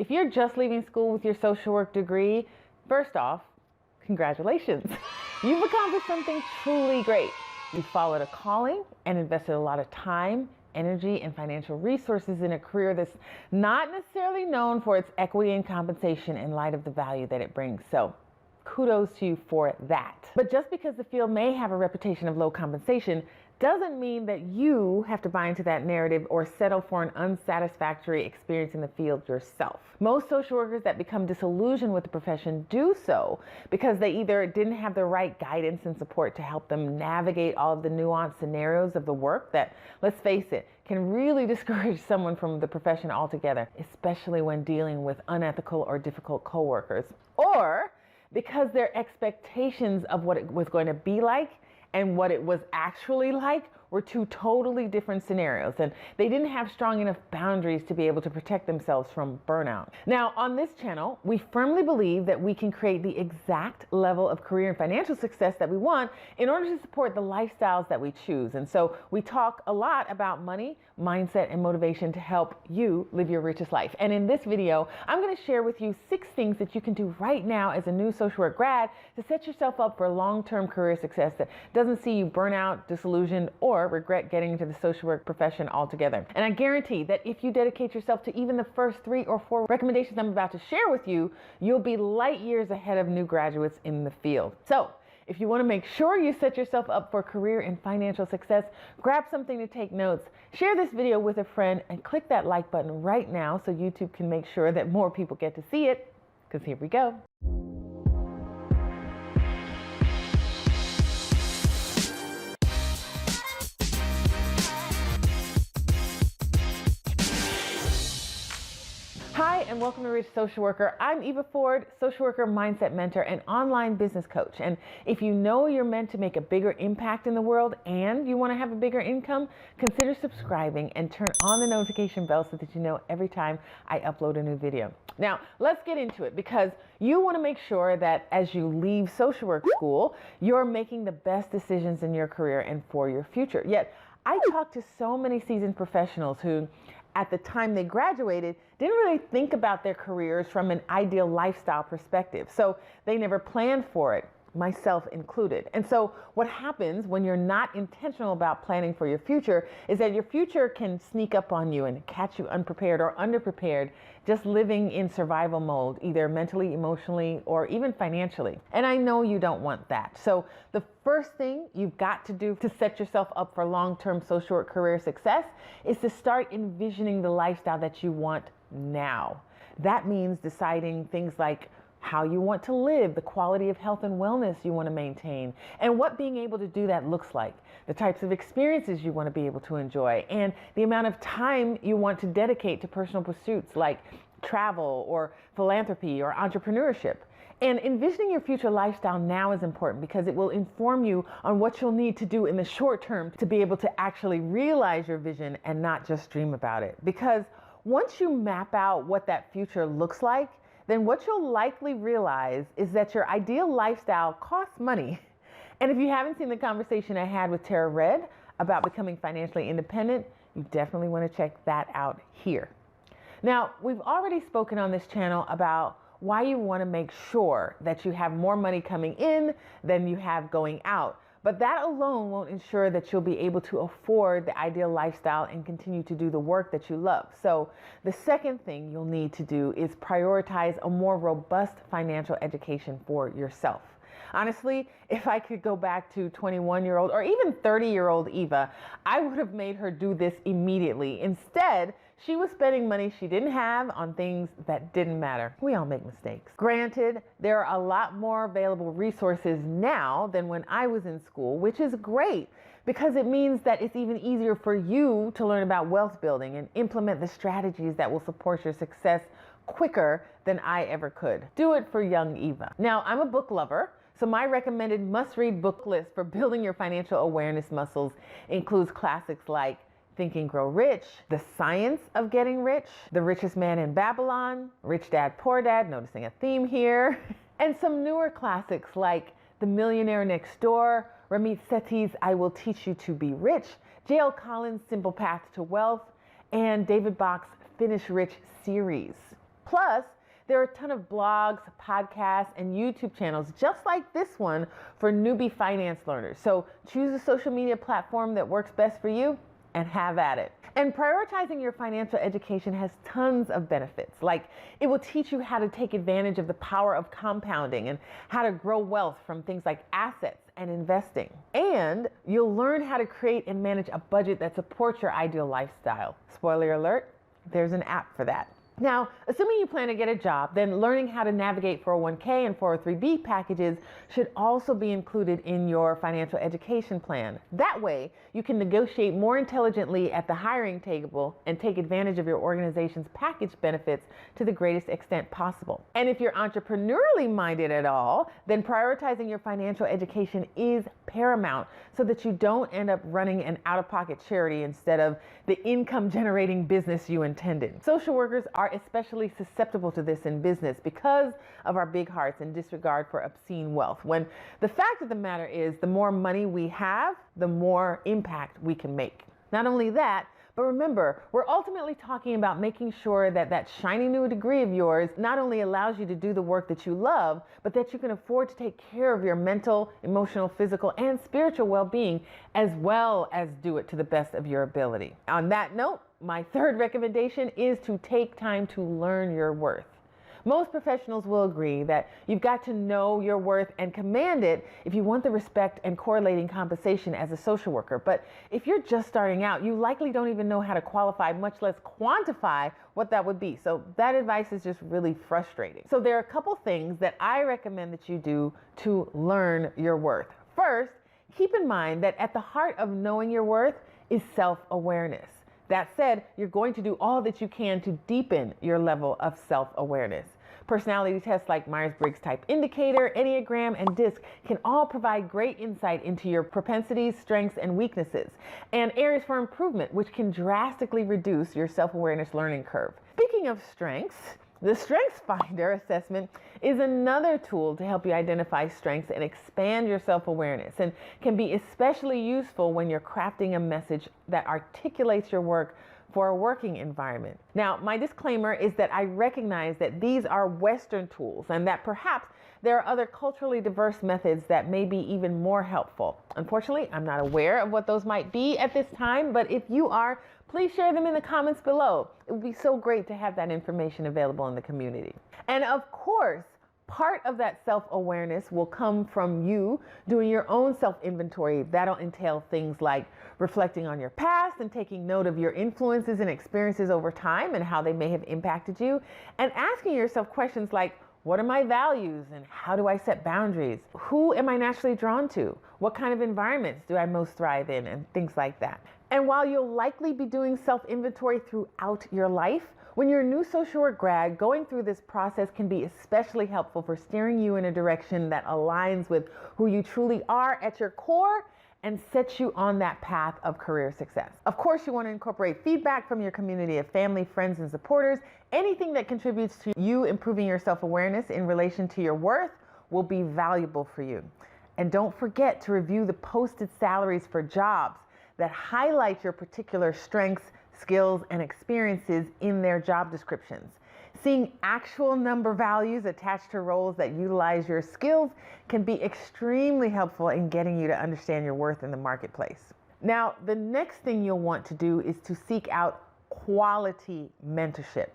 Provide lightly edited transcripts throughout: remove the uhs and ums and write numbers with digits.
If you're just leaving school with your social work degree, first off, congratulations. You've accomplished something truly great. You've followed a calling and invested a lot of time, energy, and financial resources in a career that's not necessarily known for its equity and compensation in light of the value that it brings. So kudos to you for that. But just because the field may have a reputation of low compensation doesn't mean that you have to buy into that narrative or settle for an unsatisfactory experience in the field yourself. Most social workers that become disillusioned with the profession do so because they either didn't have the right guidance and support to help them navigate all of the nuanced scenarios of the work that, let's face it, can really discourage someone from the profession altogether, especially when dealing with unethical or difficult coworkers, or because their expectations of what it was going to be like and what it was actually like were two totally different scenarios, and they didn't have strong enough boundaries to be able to protect themselves from burnout. Now, on this channel, we firmly believe that we can create the exact level of career and financial success that we want in order to support the lifestyles that we choose. And so we talk a lot about money, mindset, and motivation to help you live your richest life. And in this video, I'm going to share with you 6 things that you can do right now as a new social work grad to set yourself up for long-term career success that doesn't see you burn out, disillusioned, or regret getting into the social work profession altogether. And I guarantee that if you dedicate yourself to even the first 3 or 4 recommendations I'm about to share with you, you'll be light years ahead of new graduates in the field. So if you want to make sure you set yourself up for career and financial success, grab something to take notes, share this video with a friend, and click that like button right now so YouTube can make sure that more people get to see it, because here we go. Hi, and welcome to Rich Social Worker. I'm Eva Ford, social worker, mindset mentor, and online business coach. And if you know you're meant to make a bigger impact in the world and you want to have a bigger income, consider subscribing and turn on the notification bell so that you know every time I upload a new video. Now, let's get into it, because you want to make sure that as you leave social work school, you're making the best decisions in your career and for your future. Yet, I talk to so many seasoned professionals who, at the time they graduated, didn't really think about their careers from an ideal lifestyle perspective. So they never planned for it, myself included. And so what happens when you're not intentional about planning for your future is that your future can sneak up on you and catch you unprepared or underprepared, just living in survival mode, either mentally, emotionally, or even financially. And I know you don't want that. So the first thing you've got to do to set yourself up for long-term social work career success is to start envisioning the lifestyle that you want now. That means deciding things like how you want to live, the quality of health and wellness you want to maintain, and what being able to do that looks like, the types of experiences you want to be able to enjoy, and the amount of time you want to dedicate to personal pursuits like travel or philanthropy or entrepreneurship. And envisioning your future lifestyle now is important because it will inform you on what you'll need to do in the short term to be able to actually realize your vision and not just dream about it. Because once you map out what that future looks like, then what you'll likely realize is that your ideal lifestyle costs money. And if you haven't seen the conversation I had with Tara Red about becoming financially independent, you definitely want to check that out here. Now, we've already spoken on this channel about why you want to make sure that you have more money coming in than you have going out. But that alone won't ensure that you'll be able to afford the ideal lifestyle and continue to do the work that you love. So the second thing you'll need to do is prioritize a more robust financial education for yourself. Honestly, if I could go back to 21-year-old or even 30-year-old Eva, I would have made her do this immediately. Instead, she was spending money she didn't have on things that didn't matter. We all make mistakes. Granted, there are a lot more available resources now than when I was in school, which is great because it means that it's even easier for you to learn about wealth building and implement the strategies that will support your success quicker than I ever could. Do it for young Eva. Now, I'm a book lover, so my recommended must-read book list for building your financial awareness muscles includes classics like Think and Grow Rich, The Science of Getting Rich, The Richest Man in Babylon, Rich Dad, Poor Dad, noticing a theme here, and some newer classics like The Millionaire Next Door, Ramit Sethi's I Will Teach You to Be Rich, J.L. Collins' Simple Path to Wealth, and David Bach's Finish Rich series. Plus, there are a ton of blogs, podcasts, and YouTube channels just like this one for newbie finance learners. So choose a social media platform that works best for you and have at it. And prioritizing your financial education has tons of benefits. Like, it will teach you how to take advantage of the power of compounding and how to grow wealth from things like assets and investing. And you'll learn how to create and manage a budget that supports your ideal lifestyle. Spoiler alert, there's an app for that. Now, assuming you plan to get a job, then learning how to navigate 401k and 403b packages should also be included in your financial education plan. That way, you can negotiate more intelligently at the hiring table and take advantage of your organization's package benefits to the greatest extent possible. And if you're entrepreneurially minded at all, then prioritizing your financial education is paramount so that you don't end up running an out-of-pocket charity instead of the income-generating business you intended. Social workers are especially susceptible to this in business because of our big hearts and disregard for obscene wealth, when the fact of the matter is the more money we have, the more impact we can make. Not only that, but remember, we're ultimately talking about making sure that that shiny new degree of yours not only allows you to do the work that you love, but that you can afford to take care of your mental, emotional, physical, and spiritual well-being, as well as do it to the best of your ability. On that note, my third recommendation is to take time to learn your worth. Most professionals will agree that you've got to know your worth and command it if you want the respect and correlating compensation as a social worker. But if you're just starting out, you likely don't even know how to qualify, much less quantify what that would be. So that advice is just really frustrating. So there are a couple things that I recommend that you do to learn your worth. First, keep in mind that at the heart of knowing your worth is self-awareness. That said, you're going to do all that you can to deepen your level of self-awareness. Personality tests like Myers-Briggs Type Indicator, Enneagram, and DISC can all provide great insight into your propensities, strengths, and weaknesses, and areas for improvement, which can drastically reduce your self-awareness learning curve. Speaking of strengths, the Strengths Finder assessment is another tool to help you identify strengths and expand your self-awareness, and can be especially useful when you're crafting a message that articulates your work for a working environment. Now, my disclaimer is that I recognize that these are Western tools and that perhaps there are other culturally diverse methods that may be even more helpful. Unfortunately, I'm not aware of what those might be at this time, but if you are, please share them in the comments below. It would be so great to have that information available in the community. And of course, part of that self-awareness will come from you doing your own self-inventory. That'll entail things like reflecting on your past and taking note of your influences and experiences over time and how they may have impacted you, and asking yourself questions like, what are my values and how do I set boundaries? Who am I naturally drawn to? What kind of environments do I most thrive in? And things like that. And while you'll likely be doing self-inventory throughout your life, when you're a new social work grad, going through this process can be especially helpful for steering you in a direction that aligns with who you truly are at your core and sets you on that path of career success. Of course, you want to incorporate feedback from your community of family, friends, and supporters. Anything that contributes to you improving your self-awareness in relation to your worth will be valuable for you. And don't forget to review the posted salaries for jobs that highlight your particular strengths, skills, and experiences in their job descriptions. Seeing actual number values attached to roles that utilize your skills can be extremely helpful in getting you to understand your worth in the marketplace. Now, the next thing you'll want to do is to seek out quality mentorship.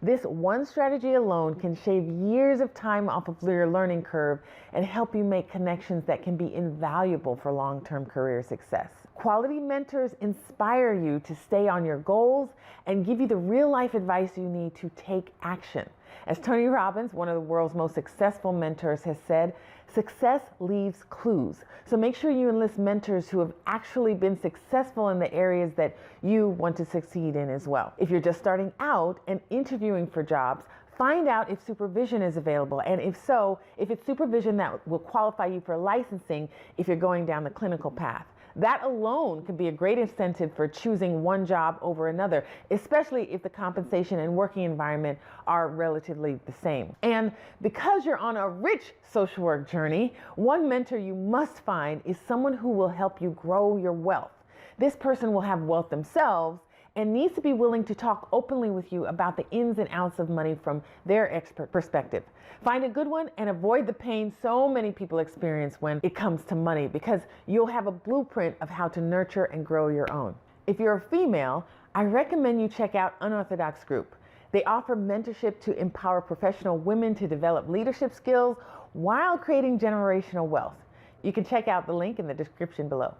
This one strategy alone can shave years of time off of your learning curve and help you make connections that can be invaluable for long-term career success. Quality mentors inspire you to stay on your goals and give you the real-life advice you need to take action. As Tony Robbins, one of the world's most successful mentors, has said, success leaves clues. So make sure you enlist mentors who have actually been successful in the areas that you want to succeed in as well. If you're just starting out and interviewing for jobs, find out if supervision is available, and if so, if it's supervision that will qualify you for licensing if you're going down the clinical path. That alone can be a great incentive for choosing one job over another, especially if the compensation and working environment are relatively the same. And because you're on a rich social work journey, one mentor you must find is someone who will help you grow your wealth. This person will have wealth themselves and needs to be willing to talk openly with you about the ins and outs of money from their expert perspective. Find a good one and avoid the pain so many people experience when it comes to money, because you'll have a blueprint of how to nurture and grow your own. If you're a female, I recommend you check out Unorthodox Group. They offer mentorship to empower professional women to develop leadership skills while creating generational wealth. You can check out the link in the description below.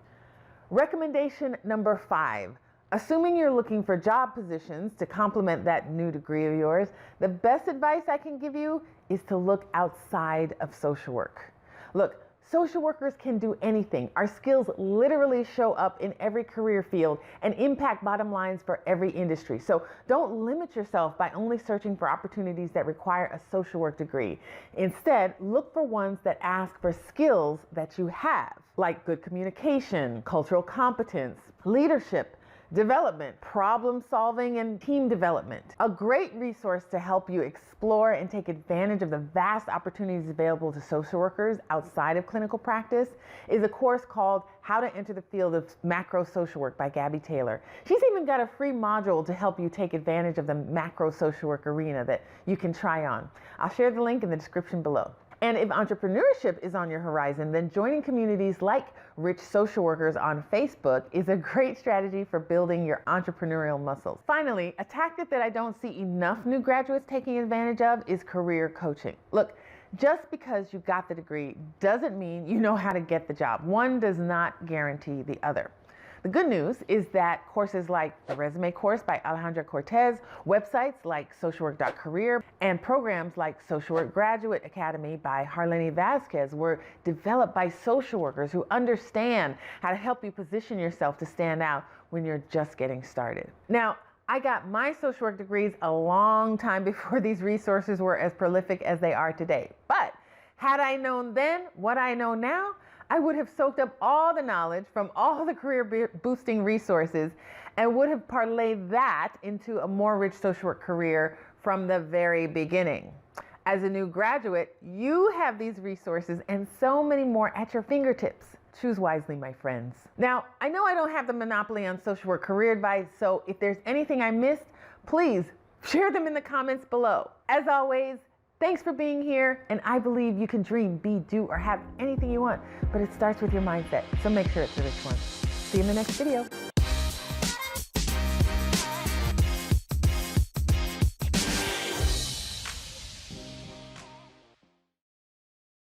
Recommendation number 5. Assuming you're looking for job positions to complement that new degree of yours, the best advice I can give you is to look outside of social work. Look, social workers can do anything. Our skills literally show up in every career field and impact bottom lines for every industry. So don't limit yourself by only searching for opportunities that require a social work degree. Instead, look for ones that ask for skills that you have, like good communication, cultural competence, leadership, development, problem solving, and team development. A great resource to help you explore and take advantage of the vast opportunities available to social workers outside of clinical practice is a course called How to Enter the Field of Macro Social Work by Gabby Taylor. She's even got a free module to help you take advantage of the macro social work arena that you can try on. I'll share the link in the description below. And if entrepreneurship is on your horizon, then joining communities like Rich Social Workers on Facebook is a great strategy for building your entrepreneurial muscles. Finally, a tactic that I don't see enough new graduates taking advantage of is career coaching. Look, just because you got the degree doesn't mean you know how to get the job. One does not guarantee the other. The good news is that courses like the Resume course by Alejandra Cortez, websites like socialwork.career, and programs like Social Work Graduate Academy by Harlene Vasquez were developed by social workers who understand how to help you position yourself to stand out when you're just getting started. Now, I got my social work degrees a long time before these resources were as prolific as they are today. But had I known then what I know now, I would have soaked up all the knowledge from all the career boosting resources and would have parlayed that into a more rich social work career from the very beginning. As a new graduate, you have these resources and so many more at your fingertips. Choose wisely, my friends. Now, I know I don't have the monopoly on social work career advice, so if there's anything I missed, please share them in the comments below. As always, thanks for being here, and I believe you can dream, be, do, or have anything you want, but it starts with your mindset, so make sure it's the rich one. See you in the next video.